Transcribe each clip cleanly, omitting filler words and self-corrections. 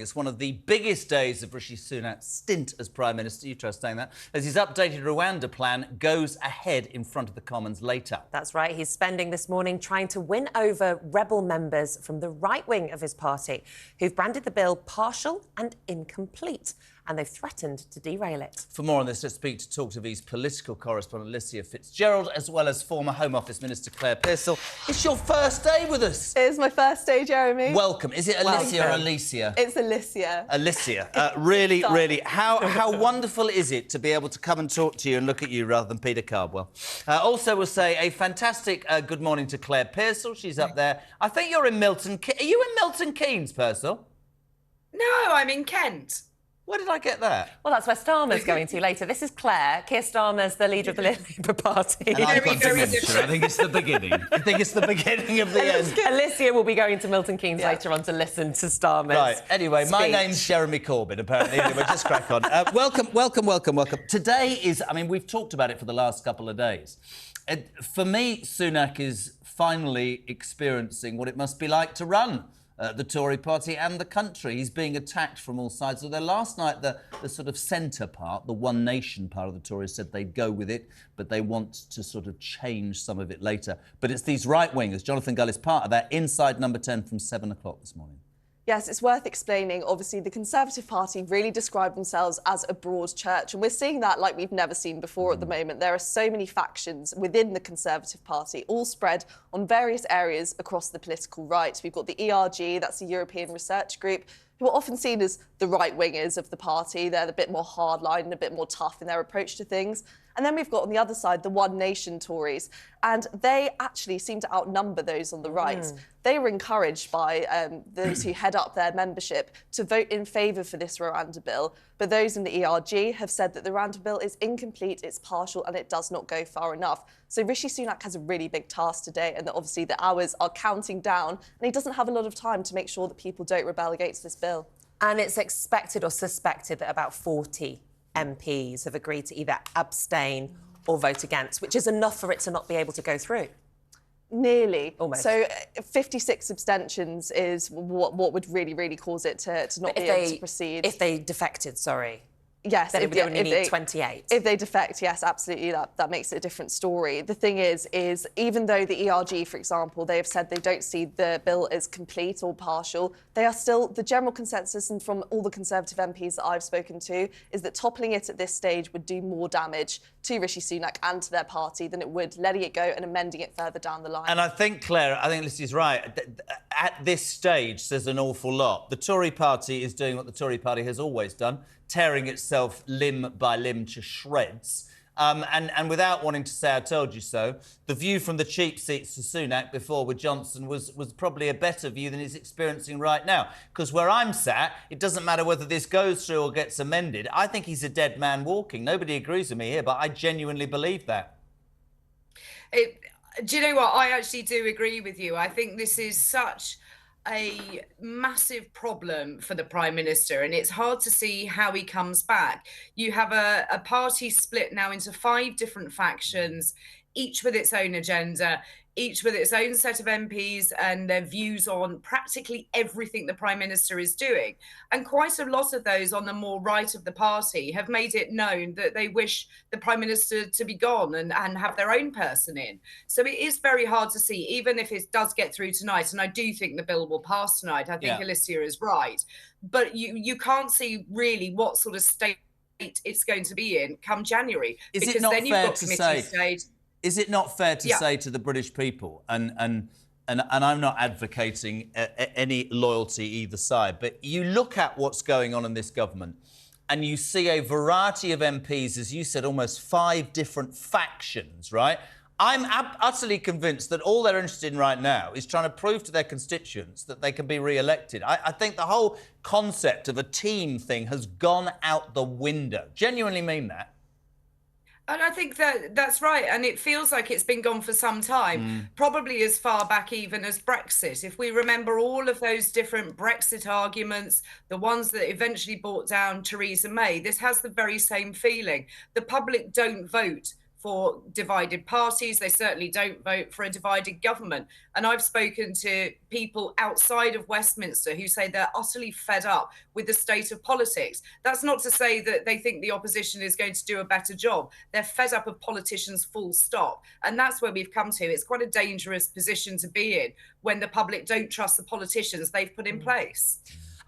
It's one of the biggest days of Rishi Sunak's stint as Prime Minister, you trust saying that, as his updated Rwanda plan goes ahead in front of the Commons later. That's right. He's spending this morning trying to win over rebel members from the right wing of his party, who've branded the bill partial and incomplete, and they've threatened to derail it. For more on this, let's speak to TalkTV's political correspondent Alicia Fitzgerald, as well as former Home Office Minister Claire Pearsall. It's your first day with us. It is my first day, Jeremy. Welcome. Is it Alicia or Alicia? It's Alicia. Alicia. Really, how wonderful is it to be able to come and talk to you and look at you rather than Peter Cardwell? Also, we'll say a fantastic good morning to Claire Pearsall. She's up there. I think you're in Milton Keynes. Are you in Milton Keynes, Pearsall? No, I'm in Kent. Where did I get that? Well, that's where Starmer's going to later. This is Claire. Keir Starmer's the leader of the Labour Party. I think it's the beginning. I think it's the beginning of the end. Alicia will be going to Milton Keynes later on to listen to Starmer's Right, anyway, speech. my name's Jeremy Corbyn, apparently. Anyway, just crack on. Welcome. Today is, we've talked about it for the last couple of days. For me, Sunak is finally experiencing what it must be like to run the Tory party and the country. He's being attacked from all sides. Although last night, the sort of centre part, the One Nation part of the Tories said they'd go with it, but they want to sort of change some of it later. But it's these right-wingers. Jonathan Gull is part of that. Inside Number 10 from 7 o'clock this morning. Yes, it's worth explaining. Obviously, the Conservative Party really describe themselves as a broad church, and we're seeing that like we've never seen before at the moment. There are so many factions within the Conservative Party, all spread on various areas across the political right. We've got the ERG, that's the European Research Group, who are often seen as the right-wingers of the party. They're a bit more hardline and a bit more tough in their approach to things. And then we've got on the other side the One Nation Tories, and they actually seem to outnumber those on the right. They were encouraged by those who head up their membership to vote in favour for this Rwanda bill, but those in the ERG have said that the Rwanda bill is incomplete, it's partial, and it does not go far enough. So Rishi Sunak has a really big task today, and that obviously the hours are counting down, and he doesn't have a lot of time to make sure that people don't rebel against this bill. And it's expected or suspected that about 40 MPs have agreed to either abstain or vote against, which is enough for it to not be able to go through. Nearly. Almost. So 56 abstentions is what would really cause it to not be able to proceed. If they defected, sorry. Yes, then it would only need 28. If they defect, yes, absolutely, that makes it a different story. The thing is even though the ERG, for example, they have said they don't see the bill as complete or partial, they are still, the general consensus, and from all the Conservative MPs that I've spoken to, is that toppling it at this stage would do more damage to Rishi Sunak and to their party than it would letting it go and amending it further down the line. And I think, Claire, Lucy's right. At this stage, there's an awful lot. The Tory party is doing what the Tory party has always done, tearing itself limb by limb to shreds. And without wanting to say I told you so, the view from the cheap seats to Sunak before with Johnson was probably a better view than he's experiencing right now. Because where I'm sat, it doesn't matter whether this goes through or gets amended. I think he's a dead man walking. Nobody agrees with me here, but I genuinely believe that. Do you know what? I actually do agree with you. I think this is such a massive problem for the Prime Minister, and it's hard to see how he comes back. You have a party split now into 5 different factions, each with its own agenda, each with its own set of MPs and their views on practically everything the Prime Minister is doing. And quite a lot of those on the more right of the party have made it known that they wish the Prime Minister to be gone and have their own person in. So it is very hard to see, even if it does get through tonight, and I do think the bill will pass tonight. I think Alicia is right. But you can't see really what sort of state it's going to be in come January. Is it not fair to say... Is it not fair to say to the British people, and I'm not advocating any loyalty either side, but you look at what's going on in this government and you see a variety of MPs, as you said, almost 5 different factions, right? I'm utterly convinced that all they're interested in right now is trying to prove to their constituents that they can be re-elected. I think the whole concept of a team thing has gone out the window. Genuinely mean that. And I think that's right. And it feels like it's been gone for some time, probably as far back even as Brexit. If we remember all of those different Brexit arguments, the ones that eventually brought down Theresa May, this has the very same feeling. The public don't vote for divided parties. They certainly don't vote for a divided government. And I've spoken to people outside of Westminster who say they're utterly fed up with the state of politics. That's not to say that they think the opposition is going to do a better job. They're fed up of politicians, full stop. And that's where we've come to. It's quite a dangerous position to be in when the public don't trust the politicians they've put in place.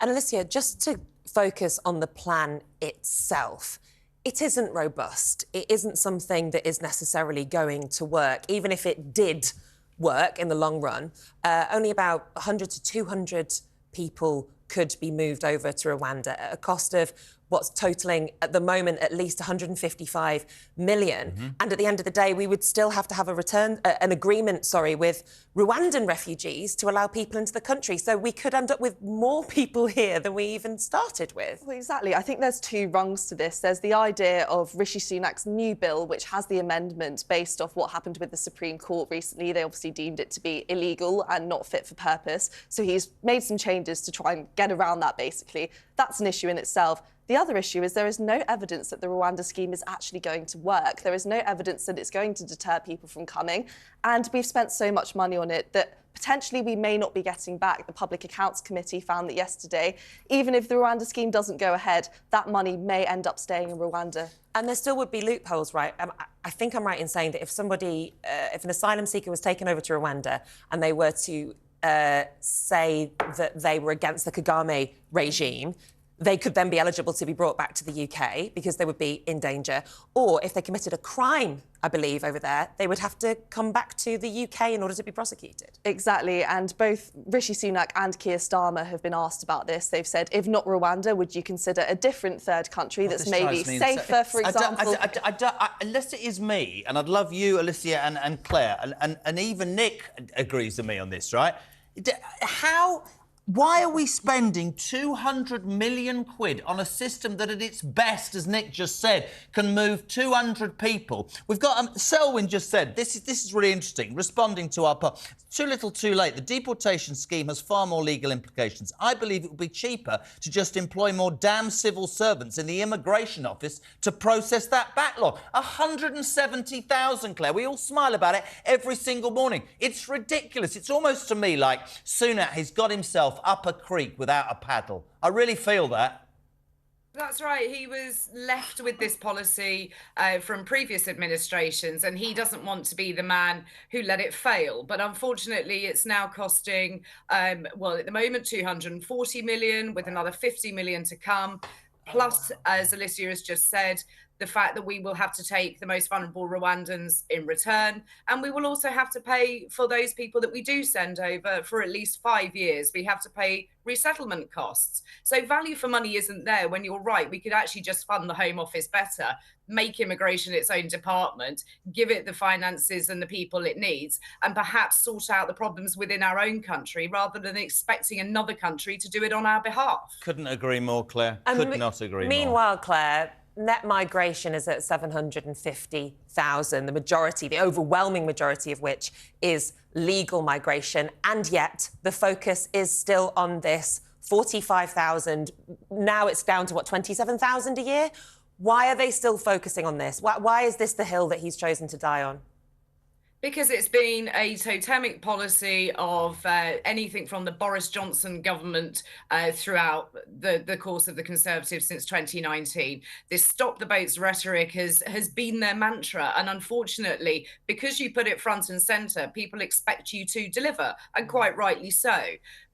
And Alicia, just to focus on the plan itself, it isn't robust. It isn't something that is necessarily going to work. Even if it did work in the long run, only about 100 to 200 people could be moved over to Rwanda at a cost of what's totalling at the moment at least 155 million. And at the end of the day, we would still have to have an agreement, with Rwandan refugees to allow people into the country. So we could end up with more people here than we even started with. Well, exactly. I think there's two rungs to this. There's the idea of Rishi Sunak's new bill, which has the amendment based off what happened with the Supreme Court recently. They obviously deemed it to be illegal and not fit for purpose. So he's made some changes to try and get around that, basically. That's an issue in itself. The other issue is there is no evidence that the Rwanda scheme is actually going to work. There is no evidence that it's going to deter people from coming. And we've spent so much money on it that potentially we may not be getting back. The Public Accounts Committee found that yesterday. Even if the Rwanda scheme doesn't go ahead, that money may end up staying in Rwanda. And there still would be loopholes, right? I think I'm right in saying that if somebody, if an asylum seeker was taken over to Rwanda and they were to say that they were against the Kagame regime, they could then be eligible to be brought back to the UK because they would be in danger. Or if they committed a crime, I believe, over there, they would have to come back to the UK in order to be prosecuted. Exactly. And both Rishi Sunak and Keir Starmer have been asked about this. They've said, if not Rwanda, would you consider a different third country that's maybe safer, for example? Unless it is me, and I'd love you, Alicia and Claire, and even Nick agrees with me on this, right? Why are we spending 200 million quid on a system that at its best, as Nick just said, can move 200 people? We've got, Selwyn just said, this is really interesting, responding to our part. Too little, too late. The deportation scheme has far more legal implications. I believe it would be cheaper to just employ more damn civil servants in the immigration office to process that backlog. 170,000, Claire. We all smile about it every single morning. It's ridiculous. It's almost to me like Sunak has got himself up a creek without a paddle. I really feel that. That's right. He was left with this policy from previous administrations, and he doesn't want to be the man who let it fail. But unfortunately, it's now costing, well, at the moment, 240 million, with another 50 million to come. Plus, as Alicia has just said, the fact that we will have to take the most vulnerable Rwandans in return. And we will also have to pay for those people that we do send over for at least 5 years. We have to pay resettlement costs. So value for money isn't there when you're right. We could actually just fund the Home Office better, make immigration its own department, give it the finances and the people it needs, and perhaps sort out the problems within our own country rather than expecting another country to do it on our behalf. Couldn't agree more, Claire. Could not agree more. Meanwhile, Claire, net migration is at 750,000, the overwhelming majority of which is legal migration. And yet the focus is still on this 45,000. Now it's down to, 27,000 a year? Why are they still focusing on this? Why is this the hill that he's chosen to die on? Because it's been a totemic policy of anything from the Boris Johnson government throughout the course of the Conservatives since 2019. This stop the boats rhetoric has been their mantra. And unfortunately, because you put it front and centre, people expect you to deliver, and quite rightly so.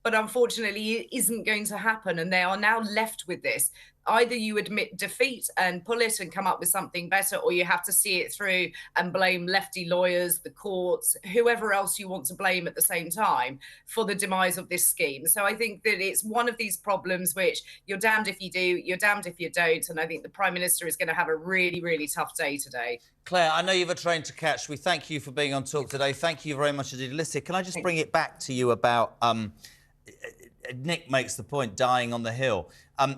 But unfortunately, it isn't going to happen. And they are now left with this. Either you admit defeat and pull it and come up with something better, or you have to see it through and blame lefty lawyers, the courts, whoever else you want to blame at the same time for the demise of this scheme. So I think that it's one of these problems which you're damned if you do, you're damned if you don't. And I think the Prime Minister is going to have a really, really tough day today. Claire, I know you've a train to catch. We thank you for being on Talk today. Thank you very much indeed. Alicia, can I just bring it back to you about... Nick makes the point, dying on the hill.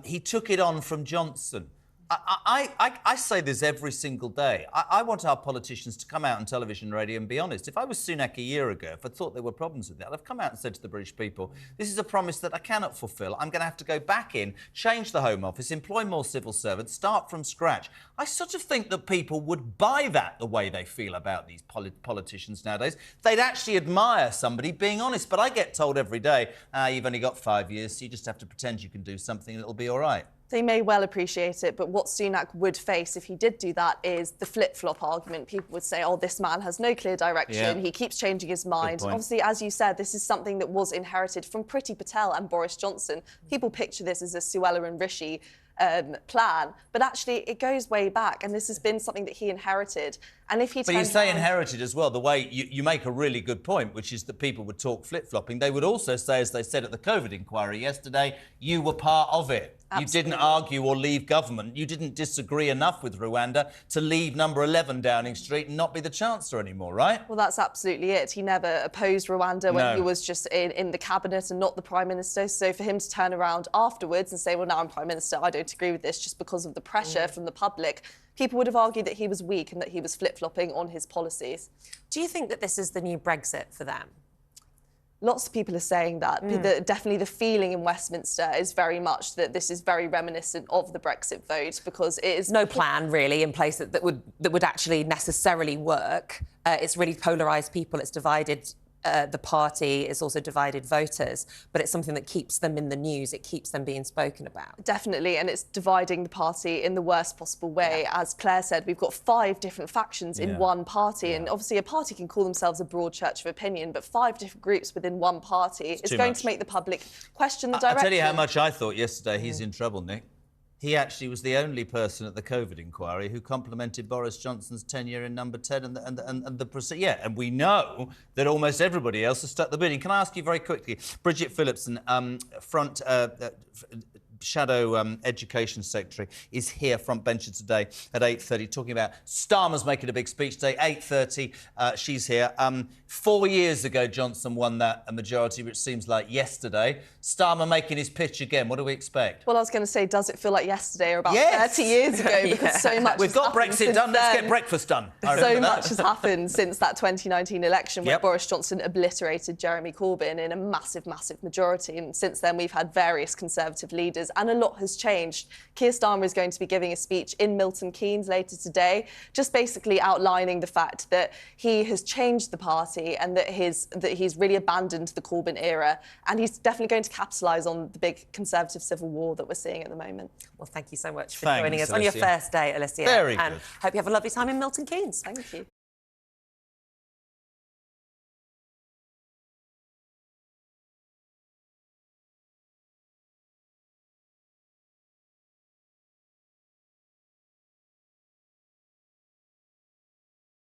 He took it on from Johnson. I say this every single day. I want our politicians to come out on television and radio and be honest. If I was Sunak a year ago, if I thought there were problems with that, I'd have come out and said to the British people, this is a promise that I cannot fulfil. I'm going to have to go back in, change the Home Office, employ more civil servants, start from scratch. I sort of think that people would buy that the way they feel about these politicians nowadays. They'd actually admire somebody being honest. But I get told every day, you've only got 5 years, so you just have to pretend you can do something and it'll be all right. They may well appreciate it, but what Sunak would face if he did do that is the flip-flop argument. People would say, oh, this man has no clear direction, he keeps changing his mind. Obviously, as you said, this is something that was inherited from Priti Patel and Boris Johnson. People picture this as a Suella and Rishi plan, but actually it goes way back, and this has been something that he inherited. And if he But you say inherited as well, the way you make a really good point, which is that people would talk flip-flopping. They would also say, as they said at the COVID inquiry yesterday, you were part of it. Absolutely. You didn't argue or leave government. You didn't disagree enough with Rwanda to leave number 11 Downing Street and not be the Chancellor anymore, right? Well, that's absolutely it. He never opposed Rwanda when he was just in the cabinet and not the Prime Minister. So for him to turn around afterwards and say, well, now I'm Prime Minister, I don't agree with this just because of the pressure from the public, people would have argued that he was weak and that he was flip-flopping on his policies. Do you think that this is the new Brexit for them? Lots of people are saying that. Definitely the feeling in Westminster is very much that this is very reminiscent of the Brexit vote, because it is no plan really in place that would actually necessarily work. It's really polarised people. It's divided the party. It's also divided voters. But it's something that keeps them in the news. It keeps them being spoken about. Definitely, and it's dividing the party in the worst possible way. As Claire said, we've got 5 different factions in one party, and obviously a party can call themselves a broad church of opinion, but 5 different groups within one party is going to make the public question the direction. I'll tell you how much I thought yesterday he's in trouble, Nick. He actually was the only person at the COVID inquiry who complimented Boris Johnson's tenure in number 10 and we know that almost everybody else has stuck the bidding. Can I ask you very quickly, Bridget Phillipson, Shadow Education Secretary, is here front bencher today at 8:30 talking about Starmer's making a big speech today. 8:30, she's here. 4 years ago, Johnson won that a majority, which seems like yesterday. Starmer making his pitch again. What do we expect? Well, I was going to say, does it feel like yesterday or about 30 years ago? Because so much We've got Brexit done. Let's get breakfast done. So much has happened since that 2019 election where Boris Johnson obliterated Jeremy Corbyn in a massive, massive majority. And since then, we've had various Conservative leaders, and a lot has changed. Keir Starmer is going to be giving a speech in Milton Keynes later today, just basically outlining the fact that he has changed the party and that he's really abandoned the Corbyn era, and he's definitely going to capitalise on the big Conservative civil war that we're seeing at the moment. Well, thank you so much for joining us on your first day, Alicia. Very good. And hope you have a lovely time in Milton Keynes. Thank you.